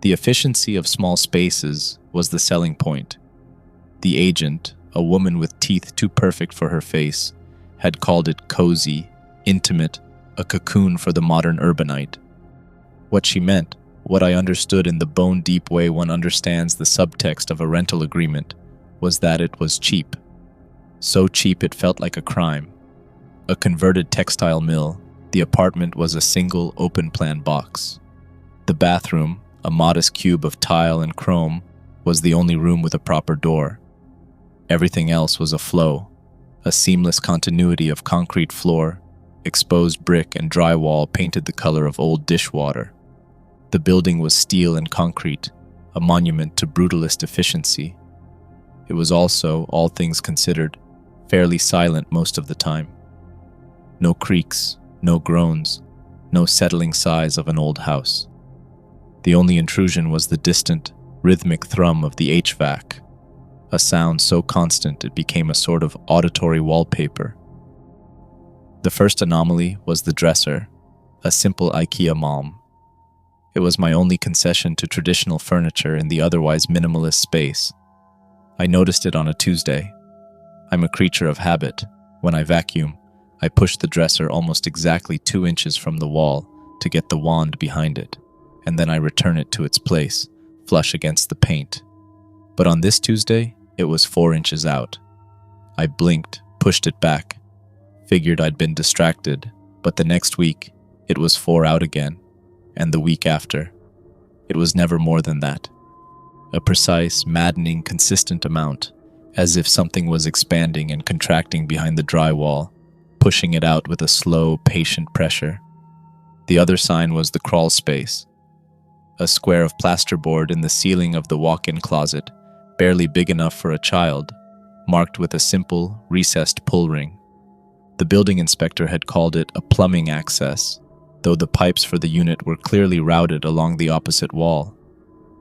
The efficiency of small spaces was the selling point. The agent, a woman with teeth too perfect for her face, had called it cozy, intimate, a cocoon for the modern urbanite. What she meant, what I understood in the bone-deep way one understands the subtext of a rental agreement, was that it was cheap. So cheap it felt like a crime. A converted textile mill, the apartment was a single open-plan box. The bathroom, a modest cube of tile and chrome, was the only room with a proper door. Everything else was a flow, a seamless continuity of concrete floor, exposed brick and drywall painted the color of old dishwater. The building was steel and concrete, a monument to brutalist efficiency. It was also, all things considered, fairly silent most of the time. No creaks, no groans, no settling sighs of an old house. The only intrusion was the distant, rhythmic thrum of the HVAC, a sound so constant it became a sort of auditory wallpaper. The first anomaly was the dresser, a simple IKEA malm. It was my only concession to traditional furniture in the otherwise minimalist space. I noticed it on a Tuesday. I'm a creature of habit. When I vacuum, I push the dresser almost exactly 2 inches from the wall to get the wand behind it, and then I return it to its place, flush against the paint. But on this Tuesday, it was 4 inches out. I blinked, pushed it back, figured I'd been distracted, but the next week, it was 4 out again, and the week after. It was never more than that. A precise, maddening, consistent amount, as if something was expanding and contracting behind the drywall, pushing it out with a slow, patient pressure. The other sign was the crawl space, a square of plasterboard in the ceiling of the walk-in closet, barely big enough for a child, marked with a simple, recessed pull ring. The building inspector had called it a plumbing access, though the pipes for the unit were clearly routed along the opposite wall.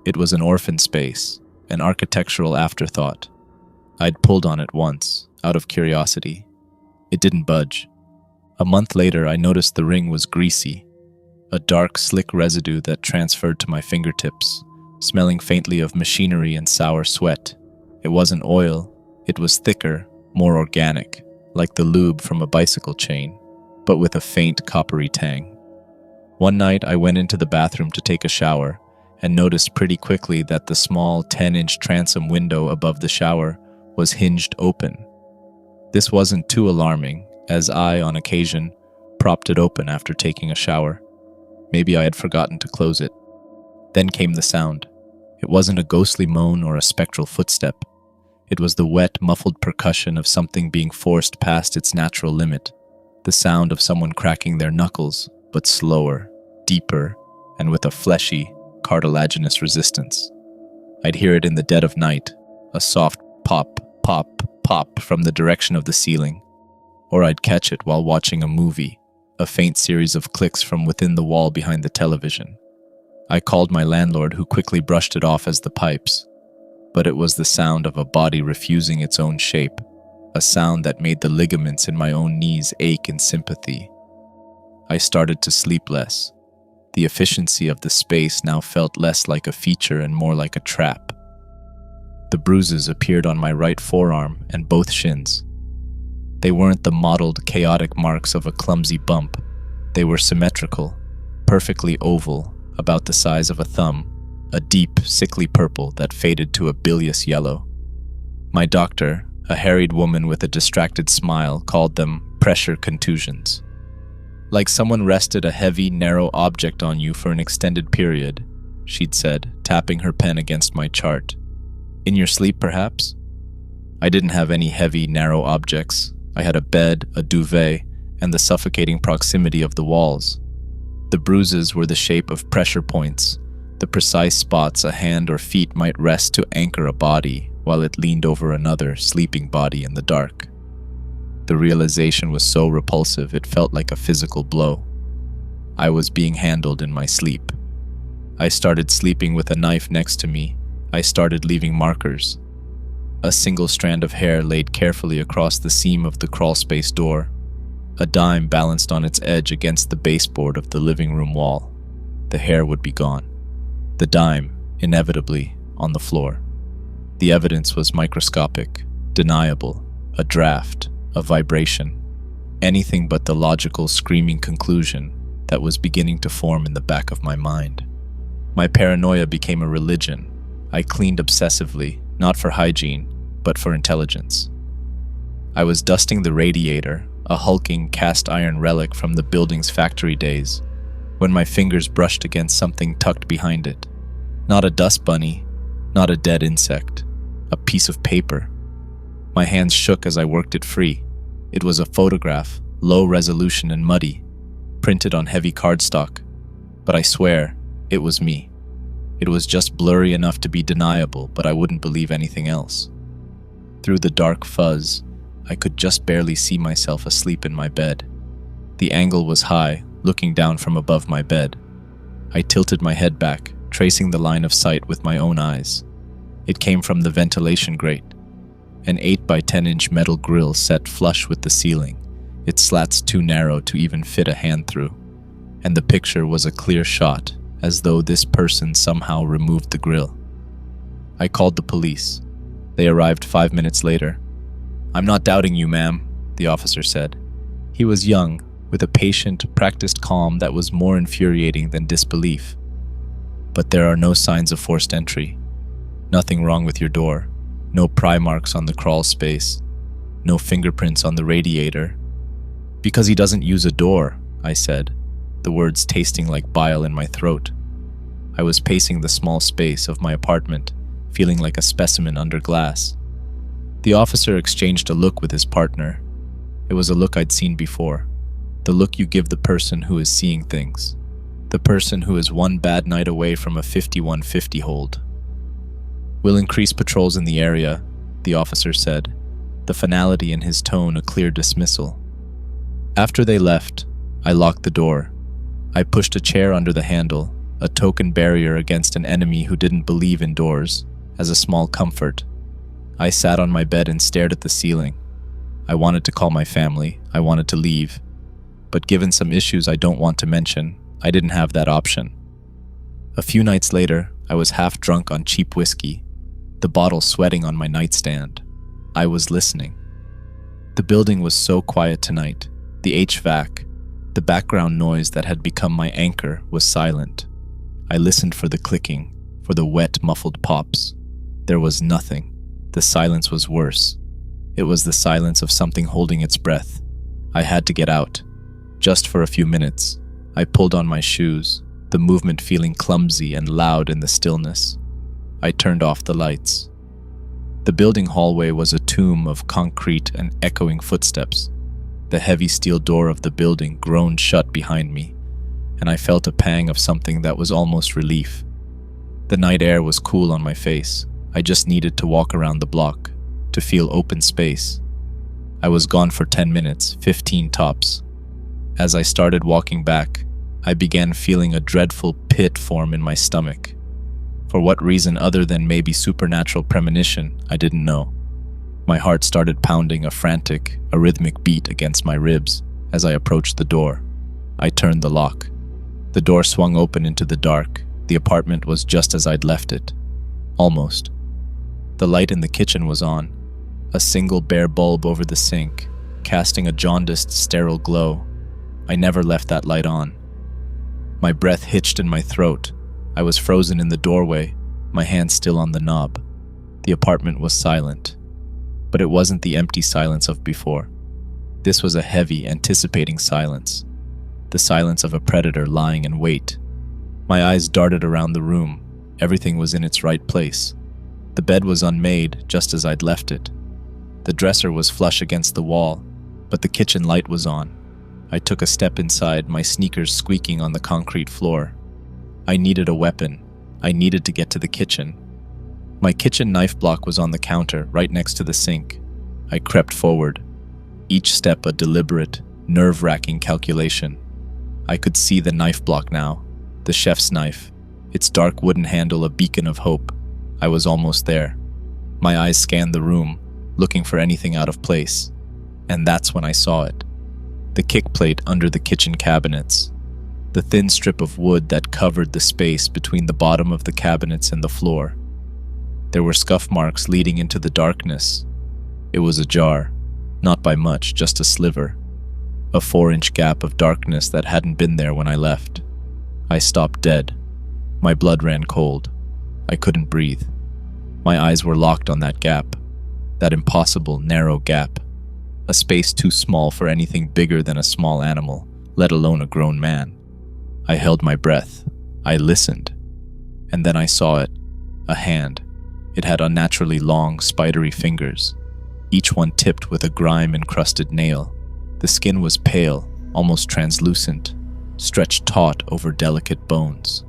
It was an orphan space, an architectural afterthought. I'd pulled on it once, out of curiosity. It didn't budge. A month later, I noticed the ring was greasy, a dark, slick residue that transferred to my fingertips, smelling faintly of machinery and sour sweat. It wasn't oil, it was thicker, more organic, like the lube from a bicycle chain, but with a faint coppery tang. One night, I went into the bathroom to take a shower and noticed pretty quickly that the small 10-inch transom window above the shower was hinged open. This wasn't too alarming, as I, on occasion, propped it open after taking a shower. Maybe I had forgotten to close it. Then came the sound. It wasn't a ghostly moan or a spectral footstep. It was the wet, muffled percussion of something being forced past its natural limit, the sound of someone cracking their knuckles, but slower, deeper, and with a fleshy, cartilaginous resistance. I'd hear it in the dead of night, a soft pop, pop, pop from the direction of the ceiling. Or I'd catch it while watching a movie, a faint series of clicks from within the wall behind the television. I called my landlord, who quickly brushed it off as the pipes. But it was the sound of a body refusing its own shape, a sound that made the ligaments in my own knees ache in sympathy. I started to sleep less. The efficiency of the space now felt less like a feature and more like a trap. The bruises appeared on my right forearm and both shins. They weren't the mottled, chaotic marks of a clumsy bump. They were symmetrical, perfectly oval, about the size of a thumb, a deep, sickly purple that faded to a bilious yellow. My doctor, a harried woman with a distracted smile, called them pressure contusions. Like someone rested a heavy, narrow object on you for an extended period, she'd said, tapping her pen against my chart. In your sleep, perhaps? I didn't have any heavy, narrow objects. I had a bed, a duvet, and the suffocating proximity of the walls. The bruises were the shape of pressure points, the precise spots a hand or feet might rest to anchor a body while it leaned over another sleeping body in the dark. The realization was so repulsive it felt like a physical blow. I was being handled in my sleep. I started sleeping with a knife next to me. I started leaving markers. A single strand of hair laid carefully across the seam of the crawlspace door. A dime balanced on its edge against the baseboard of the living room wall. The hair would be gone. The dime, inevitably, on the floor. The evidence was microscopic, deniable, a draft, a vibration, anything but the logical screaming conclusion that was beginning to form in the back of my mind. My paranoia became a religion. I cleaned obsessively, not for hygiene, but for intelligence. I was dusting the radiator, a hulking cast iron relic from the building's factory days, when my fingers brushed against something tucked behind it. Not a dust bunny, not a dead insect, a piece of paper. My hands shook as I worked it free. It was a photograph, low resolution and muddy, printed on heavy cardstock. But I swear, it was me. It was just blurry enough to be deniable, but I wouldn't believe anything else. Through the dark fuzz, I could just barely see myself asleep in my bed. The angle was high, looking down from above my bed. I tilted my head back, tracing the line of sight with my own eyes. It came from the ventilation grate, an 8 by 10-inch metal grill set flush with the ceiling, its slats too narrow to even fit a hand through. And the picture was a clear shot, as though this person somehow removed the grill. I called the police. They arrived 5 minutes later. "I'm not doubting you, ma'am," the officer said. He was young, with a patient, practiced calm that was more infuriating than disbelief. "But there are no signs of forced entry. Nothing wrong with your door. No pry marks on the crawl space. No fingerprints on the radiator." "Because he doesn't use a door," I said, the words tasting like bile in my throat. I was pacing the small space of my apartment, feeling like a specimen under glass. The officer exchanged a look with his partner. It was a look I'd seen before. The look you give the person who is seeing things. The person who is one bad night away from a 5150 hold. "We'll increase patrols in the area," the officer said, the finality in his tone a clear dismissal. After they left, I locked the door. I pushed a chair under the handle, a token barrier against an enemy who didn't believe in doors, as a small comfort. I sat on my bed and stared at the ceiling. I wanted to call my family. I wanted to leave. But given some issues I don't want to mention, I didn't have that option. A few nights later, I was half drunk on cheap whiskey, the bottle sweating on my nightstand. I was listening. The building was so quiet tonight. The HVAC, the background noise that had become my anchor, was silent. I listened for the clicking, for the wet, muffled pops. There was nothing. The silence was worse. It was the silence of something holding its breath. I had to get out. Just for a few minutes. I pulled on my shoes, the movement feeling clumsy and loud in the stillness. I turned off the lights. The building hallway was a tomb of concrete and echoing footsteps. The heavy steel door of the building groaned shut behind me, and I felt a pang of something that was almost relief. The night air was cool on my face. I just needed to walk around the block, to feel open space. I was gone for 10 minutes, 15 tops. As I started walking back, I began feeling a dreadful pit form in my stomach. For what reason other than maybe supernatural premonition, I didn't know. My heart started pounding a frantic, arrhythmic beat against my ribs as I approached the door. I turned the lock. The door swung open into the dark. The apartment was just as I'd left it. Almost. The light in the kitchen was on, a single bare bulb over the sink, casting a jaundiced, sterile glow. I never left that light on. My breath hitched in my throat. I was frozen in the doorway, my hand still on the knob. The apartment was silent. But it wasn't the empty silence of before. This was a heavy, anticipating silence. The silence of a predator lying in wait. My eyes darted around the room. Everything was in its right place. The bed was unmade, just as I'd left it. The dresser was flush against the wall, but the kitchen light was on. I took a step inside, my sneakers squeaking on the concrete floor. I needed a weapon. I needed to get to the kitchen. My kitchen knife block was on the counter, right next to the sink. I crept forward, each step a deliberate, nerve-wracking calculation. I could see the knife block now, the chef's knife, its dark wooden handle a beacon of hope. I was almost there. My eyes scanned the room, looking for anything out of place. And that's when I saw it. The kick plate under the kitchen cabinets. the thin strip of wood that covered the space between the bottom of the cabinets and the floor. There were scuff marks leading into the darkness. It was ajar, not by much, just a sliver. A 4-inch gap of darkness that hadn't been there when I left. I stopped dead. My blood ran cold. I couldn't breathe. My eyes were locked on that gap. That impossible, narrow gap. A space too small for anything bigger than a small animal, let alone a grown man. I held my breath. I listened. And then I saw it. A hand. It had unnaturally long, spidery fingers, each one tipped with a grime-encrusted nail. The skin was pale, almost translucent, stretched taut over delicate bones.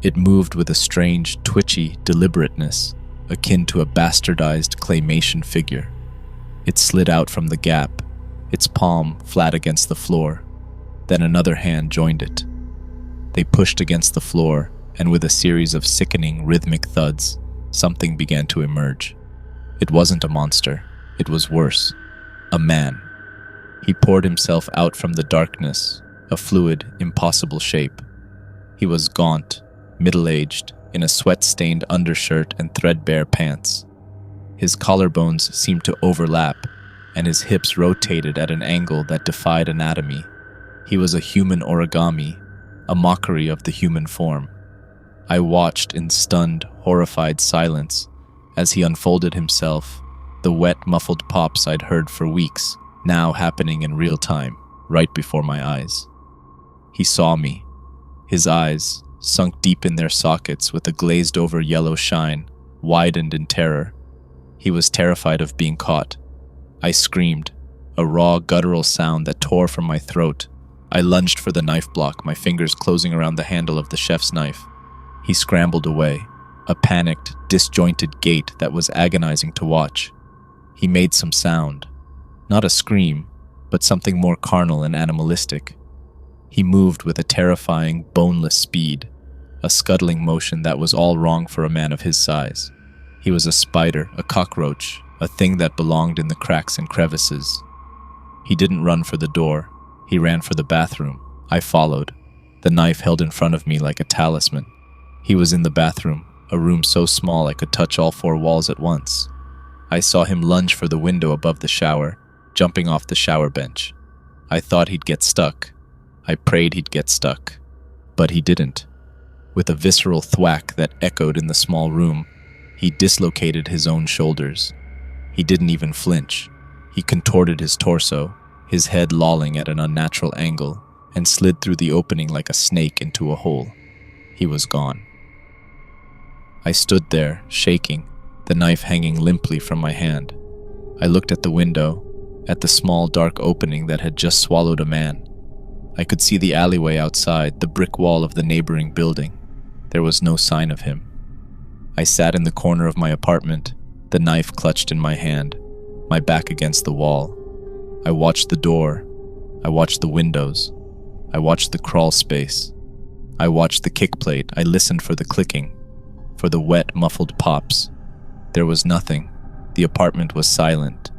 It moved with a strange, twitchy deliberateness, akin to a bastardized claymation figure. It slid out from the gap, its palm flat against the floor. Then another hand joined it. They pushed against the floor, and with a series of sickening, rhythmic thuds, something began to emerge. It wasn't a monster. It was worse. A man. He poured himself out from the darkness, a fluid, impossible shape. He was gaunt, middle-aged, in a sweat-stained undershirt and threadbare pants. His collarbones seemed to overlap, and his hips rotated at an angle that defied anatomy. He was a human origami, a mockery of the human form. I watched in stunned, horrified silence as he unfolded himself, the wet, muffled pops I'd heard for weeks, now happening in real time, right before my eyes. He saw me. His eyes, sunk deep in their sockets with a glazed-over yellow shine, widened in terror. He was terrified of being caught. I screamed, a raw, guttural sound that tore from my throat. I lunged for the knife block, my fingers closing around the handle of the chef's knife. He scrambled away, a panicked, disjointed gait that was agonizing to watch. He made some sound. Not a scream, but something more carnal and animalistic. He moved with a terrifying, boneless speed, a scuttling motion that was all wrong for a man of his size. He was a spider, a cockroach, a thing that belonged in the cracks and crevices. He didn't run for the door. He ran for the bathroom. I followed, the knife held in front of me like a talisman. He was in the bathroom, a room so small I could touch all 4 walls at once. I saw him lunge for the window above the shower, jumping off the shower bench. I thought he'd get stuck. I prayed he'd get stuck. But he didn't. With a visceral thwack that echoed in the small room, he dislocated his own shoulders. He didn't even flinch. He contorted his torso, his head lolling at an unnatural angle, and slid through the opening like a snake into a hole. He was gone. I stood there, shaking, the knife hanging limply from my hand. I looked at the window, at the small dark opening that had just swallowed a man. I could see the alleyway outside, the brick wall of the neighboring building. There was no sign of him. I sat in the corner of my apartment, the knife clutched in my hand, my back against the wall. I watched the door. I watched the windows. I watched the crawl space. I watched the kick plate. I listened for the clicking, for the wet, muffled pops. There was nothing. The apartment was silent.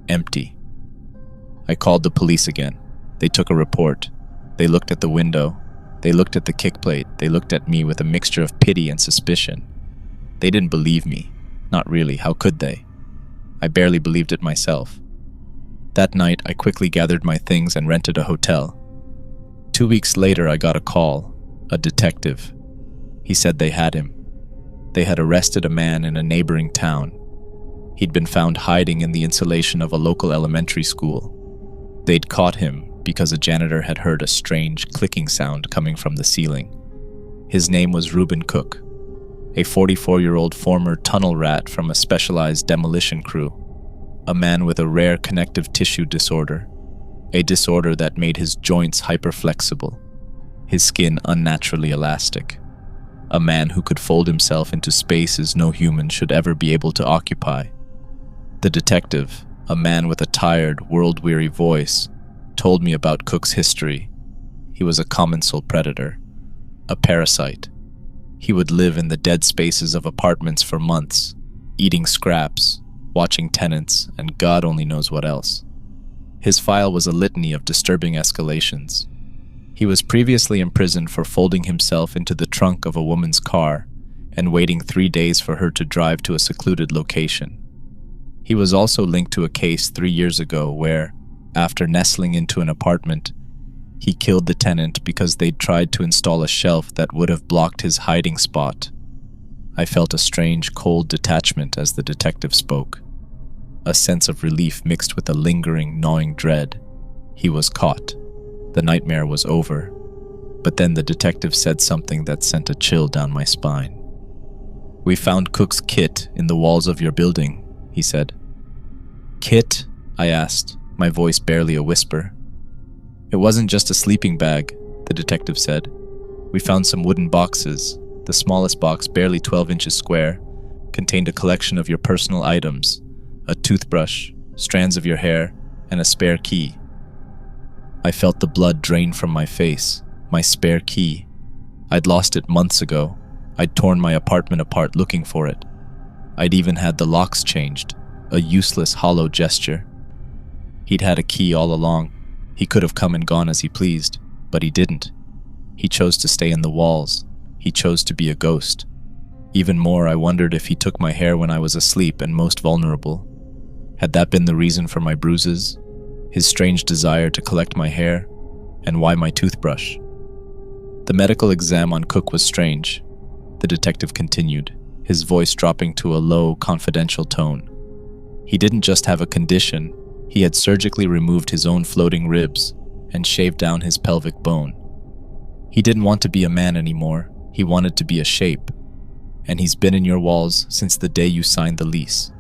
Empty. I called the police again. They took a report. They looked at the window. They looked at the kick plate. They looked at me with a mixture of pity and suspicion. They didn't believe me. Not really. How could they? I barely believed it myself. That night, I quickly gathered my things and rented a hotel. 2 weeks later, I got a call. A detective. He said they had him. They had arrested a man in a neighboring town. He'd been found hiding in the insulation of a local elementary school. They'd caught him because a janitor had heard a strange clicking sound coming from the ceiling. His name was Reuben Cook, a 44-year-old former tunnel rat from a specialized demolition crew, a man with a rare connective tissue disorder, a disorder that made his joints hyperflexible, his skin unnaturally elastic, a man who could fold himself into spaces no human should ever be able to occupy. The detective, a man with a tired, world-weary voice, told me about Cook's history. He was a commensal predator, a parasite. He would live in the dead spaces of apartments for months, eating scraps, watching tenants, and God only knows what else. His file was a litany of disturbing escalations. He was previously imprisoned for folding himself into the trunk of a woman's car and waiting 3 days for her to drive to a secluded location. He was also linked to a case 3 years ago where, after nestling into an apartment, he killed the tenant because they'd tried to install a shelf that would have blocked his hiding spot. I felt a strange, cold detachment as the detective spoke. A sense of relief mixed with a lingering, gnawing dread. He was caught. The nightmare was over. But then the detective said something that sent a chill down my spine. "We found Cook's kit in the walls of your building," he said. "Kit?" I asked, my voice barely a whisper. "It wasn't just a sleeping bag," the detective said. "We found some wooden boxes. The smallest box, barely 12 inches square, contained a collection of your personal items, a toothbrush, strands of your hair, and a spare key." I felt the blood drain from my face. My spare key. I'd lost it months ago. I'd torn my apartment apart looking for it. I'd even had the locks changed, a useless, hollow gesture. He'd had a key all along. He could have come and gone as he pleased, but he didn't. He chose to stay in the walls. He chose to be a ghost. Even more, I wondered if he took my hair when I was asleep and most vulnerable. Had that been the reason for my bruises? His strange desire to collect my hair? And why my toothbrush? The medical exam on Cook was strange. The detective continued, his voice dropping to a low, confidential tone. He didn't just have a condition, he had surgically removed his own floating ribs and shaved down his pelvic bone. He didn't want to be a man anymore, he wanted to be a shape. And he's been in your walls since the day you signed the lease.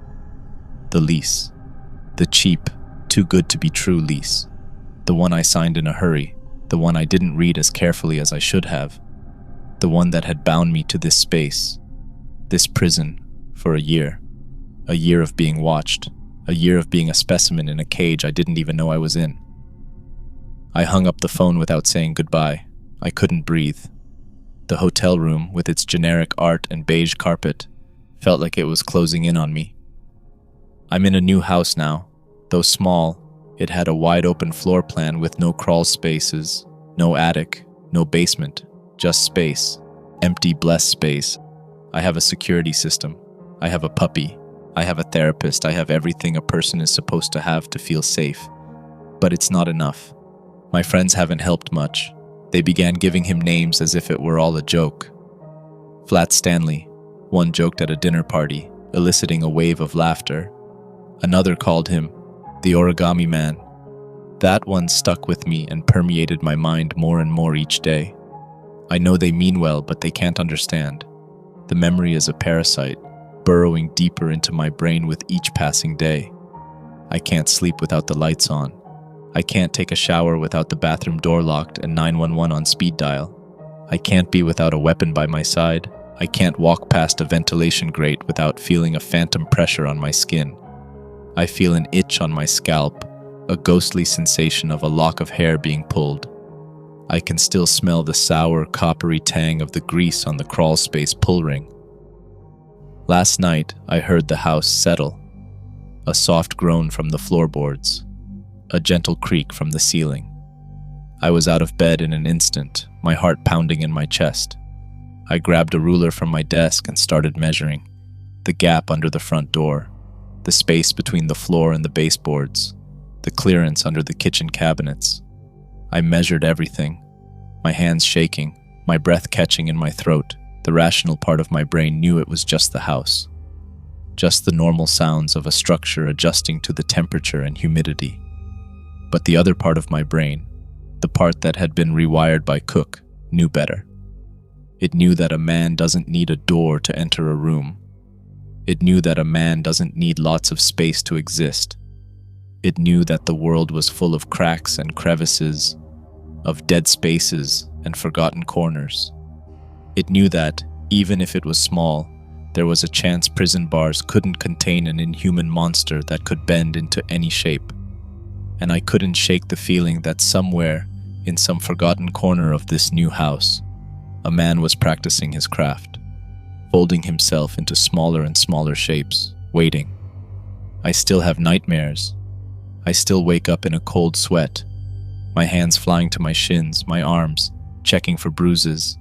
The lease. The cheap, too good to be true lease. The one I signed in a hurry, the one I didn't read as carefully as I should have. The one that had bound me to this space, this prison, for a year. A year of being watched, a year of being a specimen in a cage I didn't even know I was in. I hung up the phone without saying goodbye. I couldn't breathe. The hotel room, with its generic art and beige carpet, felt like it was closing in on me. I'm in a new house now. Though small, it had a wide-open floor plan with no crawl spaces, no attic, no basement, just space, empty, blessed space. I have a security system. I have a puppy. I have a therapist. I have everything a person is supposed to have to feel safe. But it's not enough. My friends haven't helped much. They began giving him names as if it were all a joke. Flat Stanley, one joked at a dinner party, eliciting a wave of laughter. Another called him the Origami Man. That one stuck with me and permeated my mind more and more each day. I know they mean well, but they can't understand. The memory is a parasite, burrowing deeper into my brain with each passing day. I can't sleep without the lights on. I can't take a shower without the bathroom door locked and 911 on speed dial. I can't be without a weapon by my side. I can't walk past a ventilation grate without feeling a phantom pressure on my skin. I feel an itch on my scalp, a ghostly sensation of a lock of hair being pulled. I can still smell the sour, coppery tang of the grease on the crawl space pull ring. Last night, I heard the house settle. A soft groan from the floorboards. A gentle creak from the ceiling. I was out of bed in an instant, my heart pounding in my chest. I grabbed a ruler from my desk and started measuring. The gap under the front door. The space between the floor and the baseboards, the clearance under the kitchen cabinets. I measured everything, my hands shaking, my breath catching in my throat. The rational part of my brain knew it was just the house, just the normal sounds of a structure adjusting to the temperature and humidity. But the other part of my brain, the part that had been rewired by Cook, knew better. It knew that a man doesn't need a door to enter a room. It knew that a man doesn't need lots of space to exist. It knew that the world was full of cracks and crevices, of dead spaces and forgotten corners. It knew that, even if it was small, there was a chance prison bars couldn't contain an inhuman monster that could bend into any shape. And I couldn't shake the feeling that somewhere, in some forgotten corner of this new house, a man was practicing his craft. Folding himself into smaller and smaller shapes, waiting. I still have nightmares. I still wake up in a cold sweat. my hands flying to my shins, my arms, checking for bruises.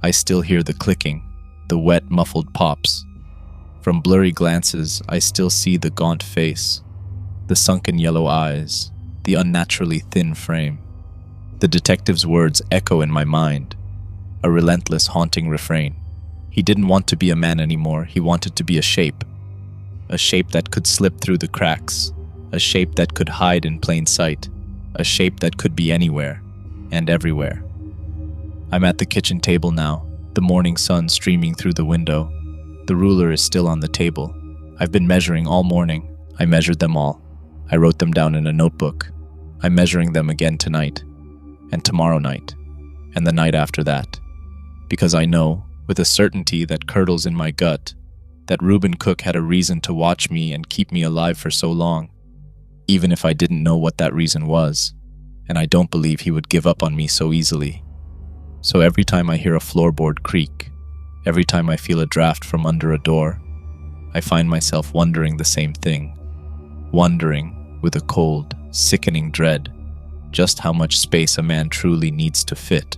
I still hear the clicking, the wet, muffled pops. From blurry glances, I still see the gaunt face, the sunken yellow eyes, the unnaturally thin frame. The detective's words echo in my mind, a relentless, haunting refrain. He didn't want to be a man anymore. He wanted to be a shape that could slip through the cracks, a shape that could hide in plain sight, a shape that could be anywhere and everywhere. I'm at the kitchen table now, the morning sun streaming through the window. The ruler is still on the table. I've been measuring all morning. I measured them all. I wrote them down in a notebook. I'm measuring them again tonight, and tomorrow night, and the night after that, because I know, with a certainty that curdles in my gut, that Reuben Cook had a reason to watch me and keep me alive for so long, even if I didn't know what that reason was, and I don't believe he would give up on me so easily. So every time I hear a floorboard creak, every time I feel a draft from under a door, I find myself wondering the same thing, wondering, with a cold, sickening dread, just how much space a man truly needs to fit.